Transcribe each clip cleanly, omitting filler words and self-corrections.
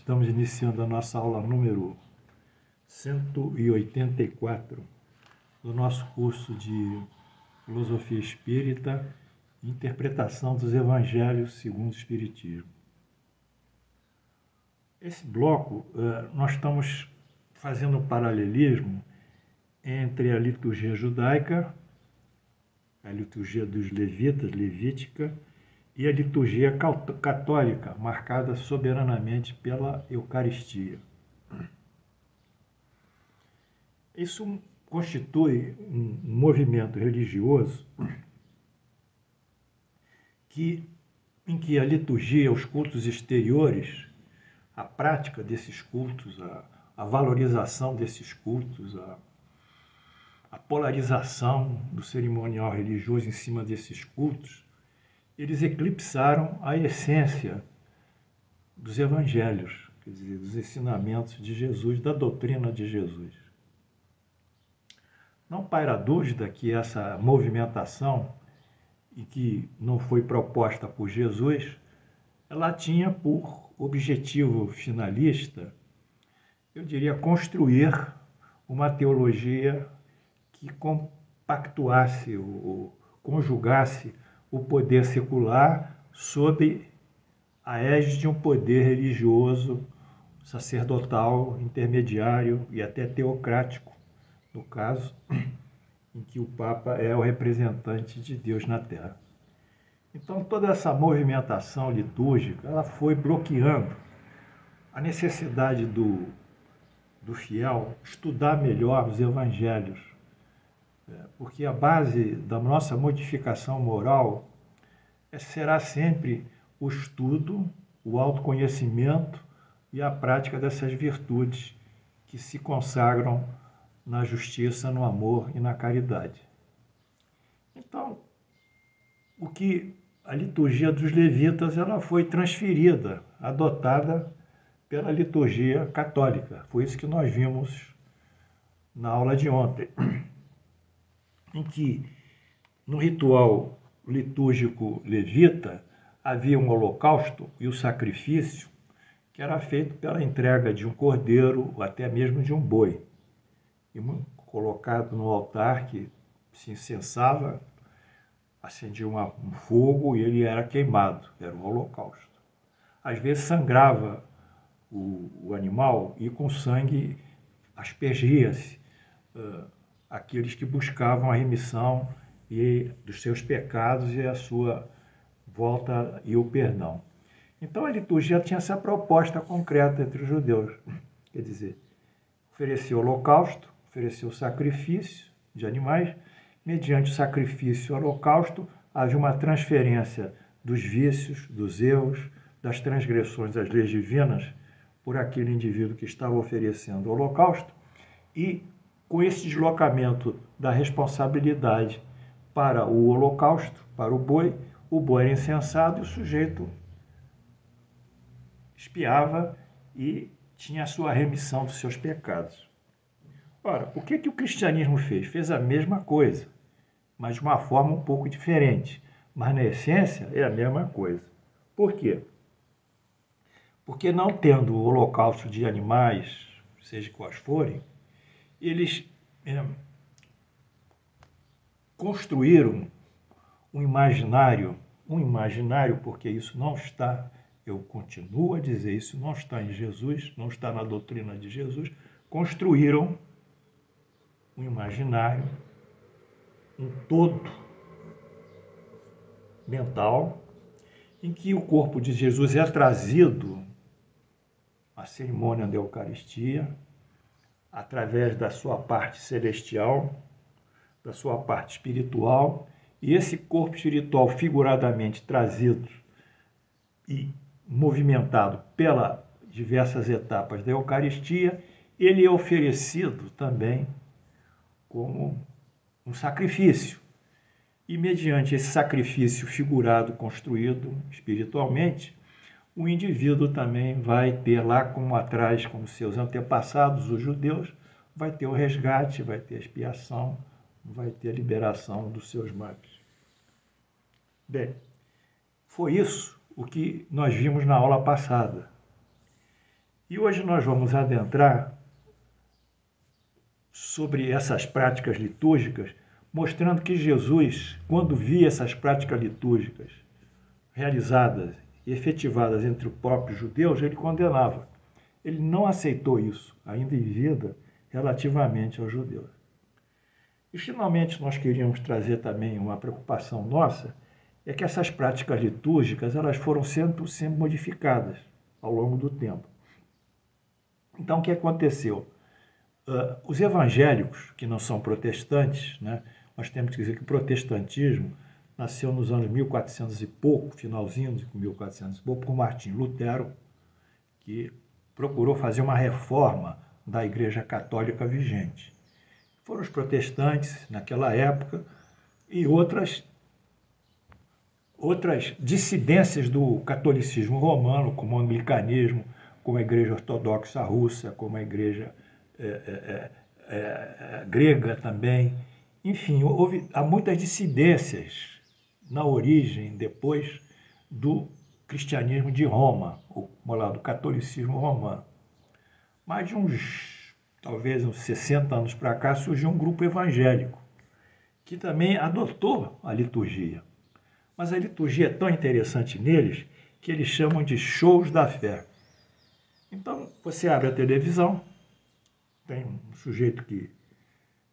Estamos iniciando a nossa aula número 184 do nosso curso de Filosofia Espírita e Interpretação dos Evangelhos segundo o Espiritismo. Esse bloco, nós estamos fazendo um paralelismo entre a liturgia judaica, a liturgia dos levitas, levítica, e a liturgia católica, marcada soberanamente pela Eucaristia. Isso constitui um movimento religioso em que a liturgia, os cultos exteriores, a prática desses cultos, a valorização desses cultos, a polarização do cerimonial religioso em cima desses cultos, eles eclipsaram a essência dos evangelhos, quer dizer, dos ensinamentos de Jesus, da doutrina de Jesus. Não paira dúvida que essa movimentação, e que não foi proposta por Jesus, ela tinha por objetivo finalista, eu diria, construir uma teologia que compactuasse, ou conjugasse o poder secular sob a égide de um poder religioso, sacerdotal, intermediário e até teocrático, no caso em que o Papa é o representante de Deus na Terra. Então, toda essa movimentação litúrgica, ela foi bloqueando a necessidade do fiel estudar melhor os evangelhos, porque a base da nossa modificação moral será sempre o estudo, o autoconhecimento e a prática dessas virtudes que se consagram na justiça, no amor e na caridade. Então, o que a liturgia dos levitas ela foi transferida, adotada pela liturgia católica. Foi isso que nós vimos na aula de ontem, em que no ritual litúrgico levita havia um holocausto e o sacrifício que era feito pela entrega de um cordeiro ou até mesmo de um boi, e colocado no altar que se incensava, acendia um fogo e ele era queimado, era um holocausto. Às vezes sangrava o animal e com sangue aspergia-se aqueles que buscavam a remissão dos seus pecados e a sua volta e o perdão. Então a liturgia tinha essa proposta concreta entre os judeus, quer dizer, oferecer o holocausto, oferecer o sacrifício de animais. Mediante o sacrifício e o holocausto, havia uma transferência dos vícios, dos erros, das transgressões das leis divinas por aquele indivíduo que estava oferecendo o holocausto, e com esse deslocamento da responsabilidade para o holocausto, para o boi era incensado e o sujeito expiava e tinha a sua remissão dos seus pecados. Ora, o que o cristianismo fez? Fez a mesma coisa, mas de uma forma um pouco diferente. Mas na essência é a mesma coisa. Por quê? Porque não tendo o holocausto de animais, seja quais forem, eles construíram um imaginário, porque isso não está, eu continuo a dizer, isso não está em Jesus, não está na doutrina de Jesus, construíram um imaginário, um todo mental, em que o corpo de Jesus é trazido à cerimônia da Eucaristia, através da sua parte celestial, da sua parte espiritual, e esse corpo espiritual figuradamente trazido e movimentado pelas diversas etapas da Eucaristia, ele é oferecido também como um sacrifício. E mediante esse sacrifício figurado, construído espiritualmente, o indivíduo também vai ter lá, como atrás, como seus antepassados, os judeus, vai ter o resgate, vai ter a expiação, vai ter a liberação dos seus males. Bem, foi isso o que nós vimos na aula passada. E hoje nós vamos adentrar sobre essas práticas litúrgicas, mostrando que Jesus, quando via essas práticas litúrgicas realizadas e efetivadas entre os próprios judeus, ele condenava. Ele não aceitou isso, ainda em vida, relativamente aos judeus. E, finalmente, nós queríamos trazer também uma preocupação nossa, é que essas práticas litúrgicas elas foram sempre modificadas ao longo do tempo. Então, o que aconteceu? Os evangélicos, que não são protestantes, né, nós temos que dizer que o protestantismo nasceu nos anos 1400 e pouco, finalzinho de 1400 e pouco, por Martinho Lutero, que procurou fazer uma reforma da Igreja Católica vigente. Foram os protestantes, naquela época, e outras dissidências do catolicismo romano, como o anglicanismo, como a Igreja Ortodoxa Russa, como a Igreja grega também. Enfim, há muitas dissidências na origem, depois, do cristianismo de Roma, ou do catolicismo romano. Mas de talvez uns 60 anos para cá, surgiu um grupo evangélico, que também adotou a liturgia. Mas a liturgia é tão interessante neles que eles chamam de shows da fé. Então, você abre a televisão, tem um sujeito que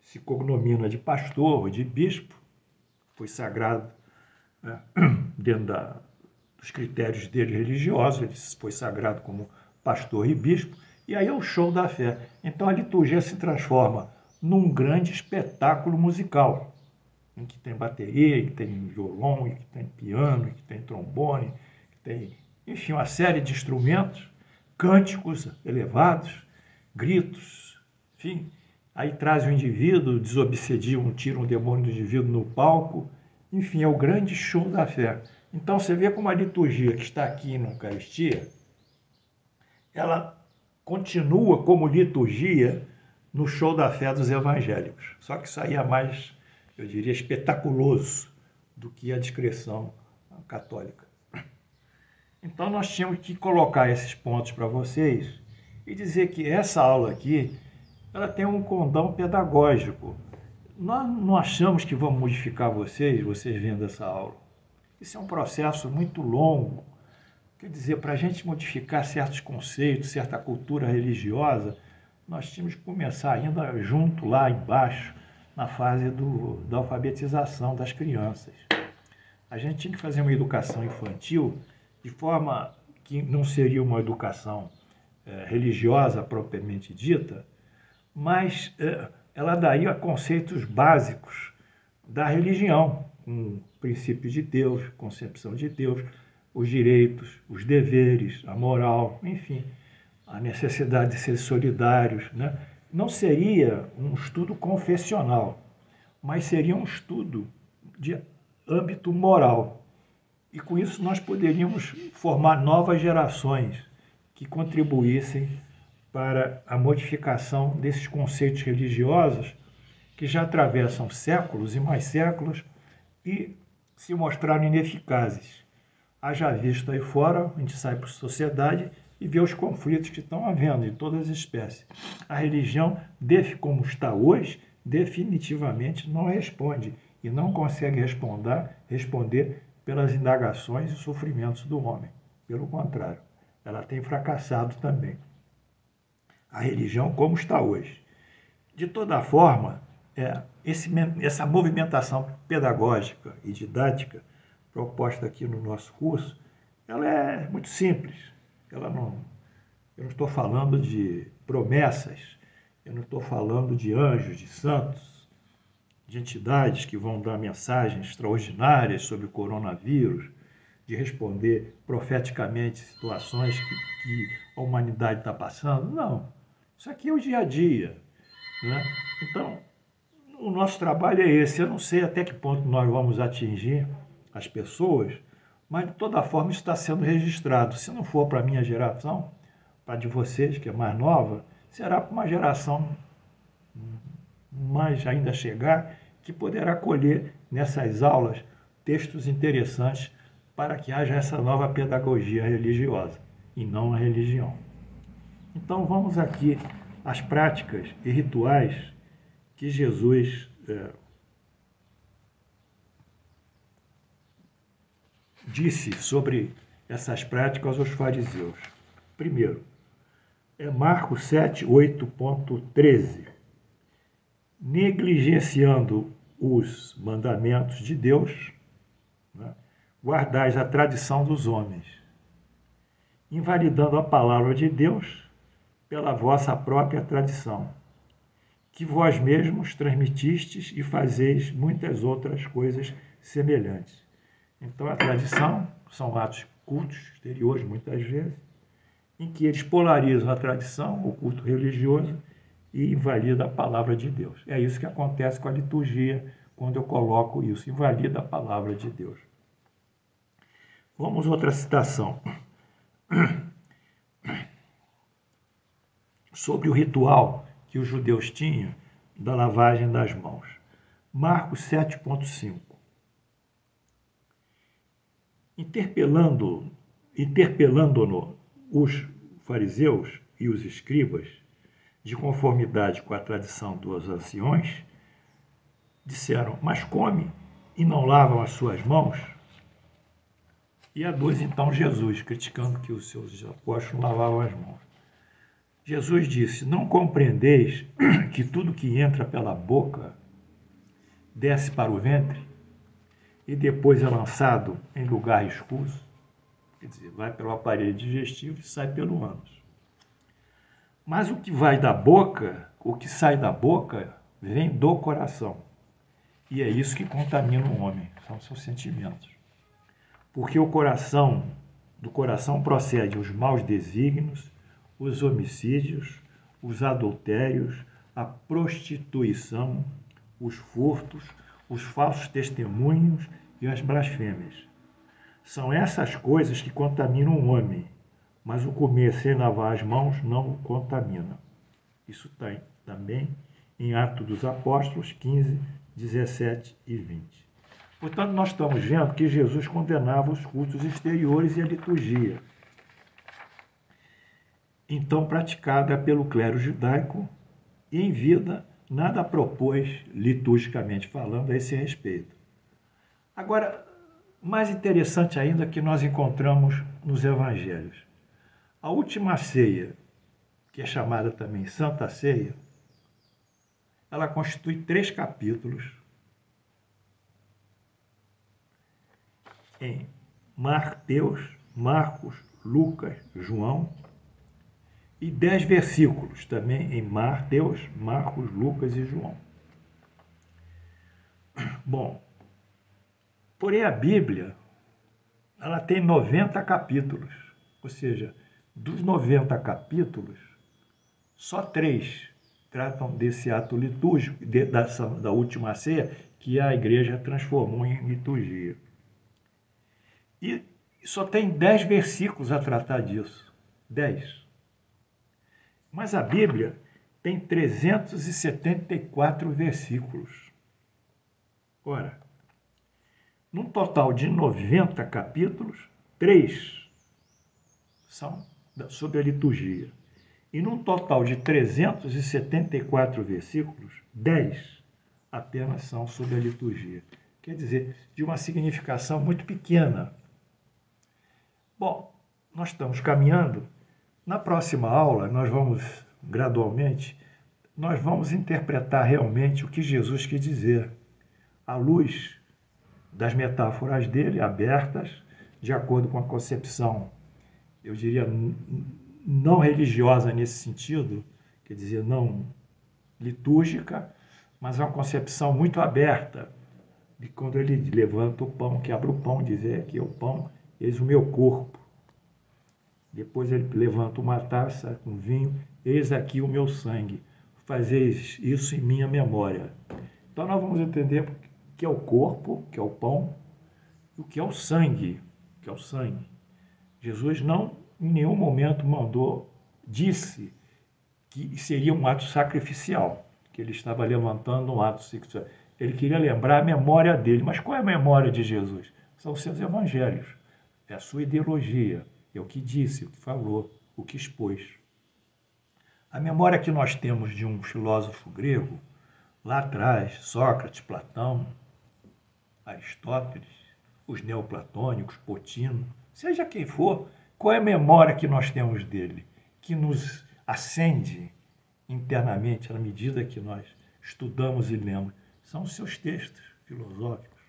se cognomina de pastor ou de bispo, foi sagrado, né, dentro dos critérios dele religiosos, ele foi sagrado como pastor e bispo, e aí é o show da fé. Então a liturgia se transforma num grande espetáculo musical, em que tem bateria, em que tem violão, em que tem piano, em que tem trombone, que tem, enfim, uma série de instrumentos, cânticos elevados, gritos, enfim. Aí traz o indivíduo, desobsedia, tira um demônio do indivíduo no palco, enfim, é o grande show da fé. Então você vê como a liturgia que está aqui na Eucaristia, ela continua como liturgia no show da fé dos evangélicos. Só que isso aí é mais, eu diria, espetaculoso do que a descrição católica. Então nós tínhamos que colocar esses pontos para vocês e dizer que essa aula aqui, ela tem um condão pedagógico. Nós não achamos que vamos modificar vocês vendo essa aula. Isso é um processo muito longo. Quer dizer, para a gente modificar certos conceitos, certa cultura religiosa, nós tínhamos que começar ainda junto lá embaixo, na fase da alfabetização das crianças. A gente tinha que fazer uma educação infantil de forma que não seria uma educação religiosa propriamente dita, mas ela daria conceitos básicos da religião, com princípios de Deus, concepção de Deus, os direitos, os deveres, a moral, enfim, a necessidade de ser solidários, né? Não seria um estudo confessional, mas seria um estudo de âmbito moral. E com isso nós poderíamos formar novas gerações que contribuíssem para a modificação desses conceitos religiosos que já atravessam séculos e mais séculos e se mostraram ineficazes. Haja visto aí fora, a gente sai para a sociedade e vê os conflitos que estão havendo de todas as espécies. A religião, como está hoje, definitivamente não responde e não consegue responder pelas indagações e sofrimentos do homem. Pelo contrário, ela tem fracassado também. A religião como está hoje. De toda forma, essa movimentação pedagógica e didática proposta aqui no nosso curso, ela é muito simples. Eu não estou falando de promessas, eu não estou falando de anjos, de santos, de entidades que vão dar mensagens extraordinárias sobre o coronavírus, de responder profeticamente situações que a humanidade está passando. Não, isso aqui é o dia a dia, né? Então, o nosso trabalho é esse. Eu não sei até que ponto nós vamos atingir as pessoas, mas de toda forma isso está sendo registrado. Se não for para a minha geração, para a de vocês, que é mais nova, será para uma geração mais ainda chegar, que poderá colher nessas aulas textos interessantes para que haja essa nova pedagogia religiosa, e não a religião. Então vamos aqui às práticas e rituais que Jesus disse sobre essas práticas aos fariseus. Primeiro, Marcos 7, 8.13. Negligenciando os mandamentos de Deus, né, guardais a tradição dos homens, invalidando a palavra de Deus pela vossa própria tradição, que vós mesmos transmitistes e fazeis muitas outras coisas semelhantes. Então, a tradição são atos cultos exteriores, muitas vezes, em que eles polarizam a tradição, o culto religioso, e invalida a palavra de Deus. É isso que acontece com a liturgia, quando eu coloco isso, invalida a palavra de Deus. Vamos a outra citação. Sobre o ritual que os judeus tinham da lavagem das mãos. Marcos 7.5. Interpelando-no os fariseus e os escribas, de conformidade com a tradição dos anciões, disseram, mas come e não lavam as suas mãos? E aduz então Jesus, criticando que os seus apóstolos não lavavam as mãos. Jesus disse, não compreendeis que tudo que entra pela boca desce para o ventre e depois é lançado em lugar escuso? Quer dizer, vai pelo aparelho digestivo e sai pelo ânus. Mas o que vai da boca, o que sai da boca, vem do coração. E é isso que contamina o homem, são seus sentimentos. Porque do coração procedem os maus desígnios, os homicídios, os adultérios, a prostituição, os furtos, os falsos testemunhos e as blasfêmias. São essas coisas que contaminam o homem, mas o comer sem lavar as mãos não o contamina. Isso está também em Atos dos Apóstolos 15, 17 e 20. Portanto, nós estamos vendo que Jesus condenava os cultos exteriores e a liturgia, então praticada pelo clero judaico, e em vida nada propôs, liturgicamente falando, a esse respeito. Agora, mais interessante ainda que nós encontramos nos evangelhos. A última ceia, que é chamada também Santa Ceia, ela constitui 3 capítulos em Mateus, Marcos, Lucas, João, e 10 versículos também em Mateus, Marcos, Lucas e João. Bom, porém a Bíblia, ela tem 90 capítulos, ou seja, dos 90 capítulos, só 3 tratam desse ato litúrgico, da última ceia, que a igreja transformou em liturgia. E só tem 10 versículos a tratar disso. 10. Mas a Bíblia tem 374 versículos. Ora, num total de 90 capítulos, 3 são sobre a liturgia. E num total de 374 versículos, 10 apenas são sobre a liturgia. Quer dizer, de uma significação muito pequena. Bom, nós estamos caminhando. Na próxima aula, nós vamos, gradualmente, nós vamos interpretar realmente o que Jesus quis dizer, à luz das metáforas dele, abertas, de acordo com a concepção, eu diria, não religiosa nesse sentido, quer dizer, não litúrgica, mas uma concepção muito aberta, de quando ele levanta o pão, que abre o pão, dizer que é o pão, eis o meu corpo. Depois ele levanta uma taça com vinho, eis aqui o meu sangue, fazeis isso em minha memória. Então nós vamos entender o que é o corpo, que é o pão, e o que é o sangue, que é o sangue. Jesus não, em nenhum momento, disse que seria um ato sacrificial, que ele estava levantando um ato sacrificial. Ele queria lembrar a memória dele. Mas qual é a memória de Jesus? São os seus evangelhos, é a sua ideologia, é o que disse, o que falou, o que expôs. A memória que nós temos de um filósofo grego, lá atrás, Sócrates, Platão, Aristóteles, os neoplatônicos, Potino, seja quem for, qual é a memória que nós temos dele, que nos acende internamente à medida que nós estudamos e lemos? São os seus textos filosóficos.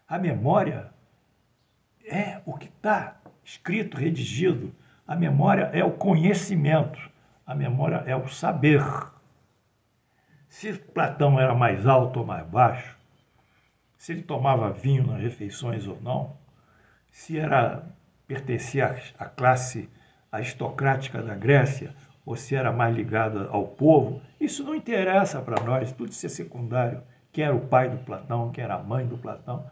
A memória é o que está escrito, redigido. A memória é o conhecimento. A memória é o saber. Se Platão era mais alto ou mais baixo, se ele tomava vinho nas refeições ou não, se pertencia à classe aristocrática da Grécia ou se era mais ligado ao povo, isso não interessa para nós, tudo isso é secundário. Quem era o pai do Platão, quem era a mãe do Platão,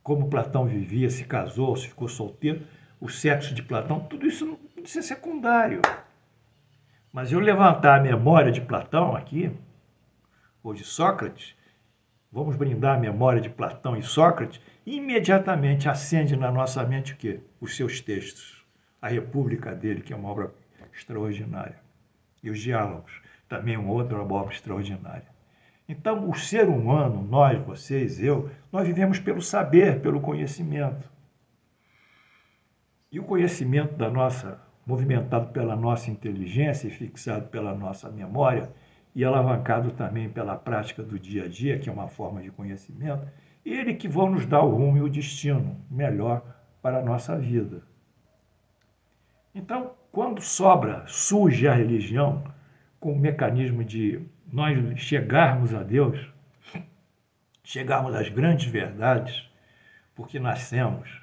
como Platão vivia, se casou, se ficou solteiro, o sexo de Platão, tudo isso é secundário. Mas eu levantar a memória de Platão aqui, ou de Sócrates, vamos brindar a memória de Platão e Sócrates, e imediatamente acende na nossa mente o quê? Os seus textos. A República dele, que é uma obra extraordinária. E os Diálogos, também uma outra obra extraordinária. Então, o ser humano, nós, vocês, eu, nós vivemos pelo saber, pelo conhecimento. E o conhecimento movimentado pela nossa inteligência e fixado pela nossa memória, e alavancado também pela prática do dia a dia, que é uma forma de conhecimento, ele que vão nos dar o rumo e o destino melhor para a nossa vida. Então, quando surge a religião, com o mecanismo de nós chegarmos a Deus, chegarmos às grandes verdades, porque nascemos,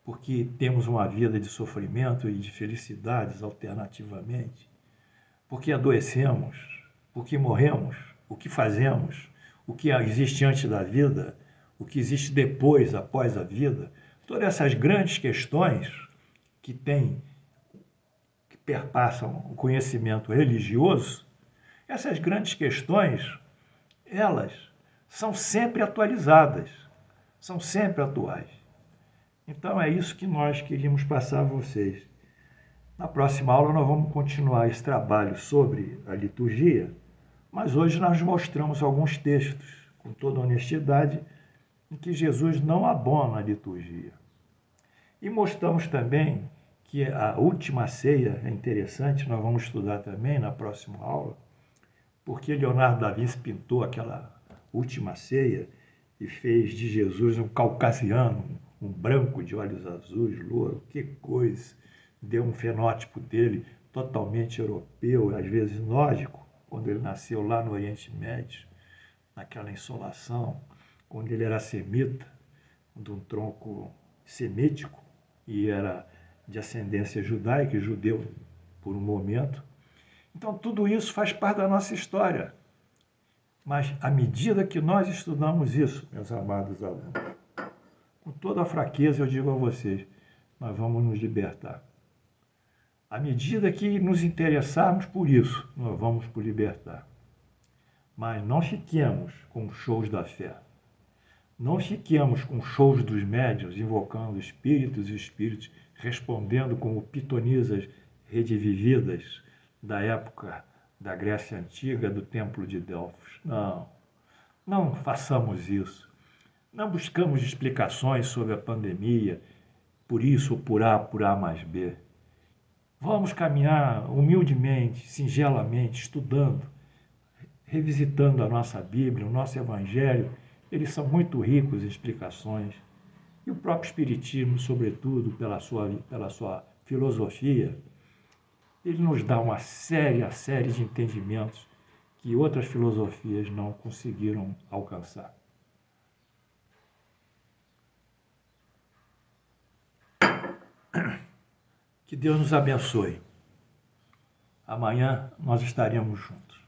porque temos uma vida de sofrimento e de felicidades alternativamente, porque adoecemos, porque morremos, o que fazemos, o que existe antes da vida, o que existe depois, após a vida, todas essas grandes questões que perpassam o conhecimento religioso, essas grandes questões, elas são sempre atualizadas, são sempre atuais. Então é isso que nós queríamos passar a vocês. Na próxima aula nós vamos continuar esse trabalho sobre a liturgia, mas hoje nós mostramos alguns textos, com toda honestidade, em que Jesus não abona a liturgia. E mostramos também que a última ceia é interessante, nós vamos estudar também na próxima aula, porque Leonardo da Vinci pintou aquela última ceia e fez de Jesus um caucasiano, um branco de olhos azuis, louro, que coisa! Deu um fenótipo dele totalmente europeu, às vezes nórdico, quando ele nasceu lá no Oriente Médio, naquela insolação, quando ele era semita, de um tronco semítico, e era de ascendência judaica, judeu por um momento. Então, tudo isso faz parte da nossa história. Mas, à medida que nós estudamos isso, meus amados alunos, com toda a fraqueza eu digo a vocês, nós vamos nos libertar. À medida que nos interessarmos por isso, nós vamos nos libertar. Mas não fiquemos com shows da fé. Não fiquemos com shows dos médiuns, invocando espíritos e espíritos, respondendo como pitonisas redivividas da época da Grécia Antiga, do Templo de Delfos. Não, não façamos isso. Não buscamos explicações sobre a pandemia, por isso ou por A mais B. Vamos caminhar humildemente, singelamente, estudando, revisitando a nossa Bíblia, o nosso Evangelho. Eles são muito ricos em explicações. E o próprio Espiritismo, sobretudo, pela sua filosofia, ele nos dá uma série de entendimentos que outras filosofias não conseguiram alcançar. Que Deus nos abençoe. Amanhã nós estaremos juntos.